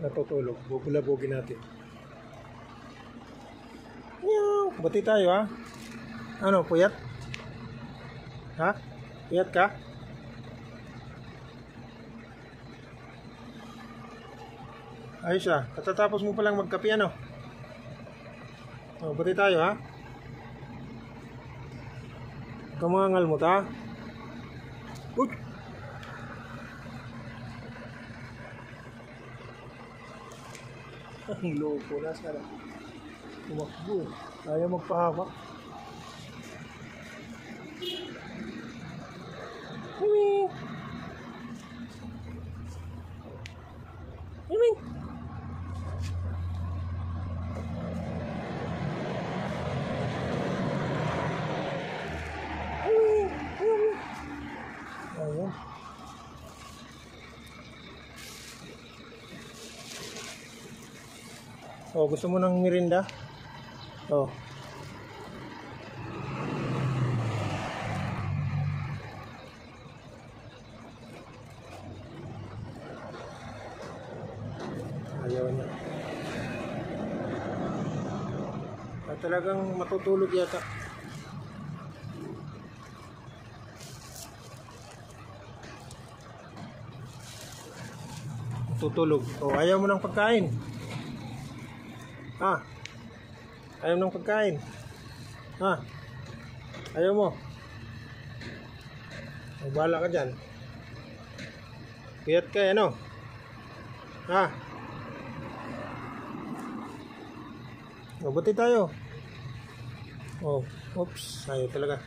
natutulog. Bubulabugin natin. Meow! Bati tayo ha. Ano, puyat? Ha? Puyat ka? Ayos ah. Katatapos mo palang magkape ano? O, bati tayo ha. Kamangal mo ta. Uy! Ang loko na sana. Tumakbo. Ayaw magpahawak. Miming! Miming! Ayan. Oh, gusto mo ng merinda? Oh. Ayaw niya. Talagang matutulog yata. Tutulog. Oh, ayaw mo ng pagkain. Ha? Ayaw ng pagkain. Ha? Ayaw mo. Ay, bahala ka dyan. Piyat ka, ano? Ha? Mabuti tayo. Oh, oops. Ayaw talaga.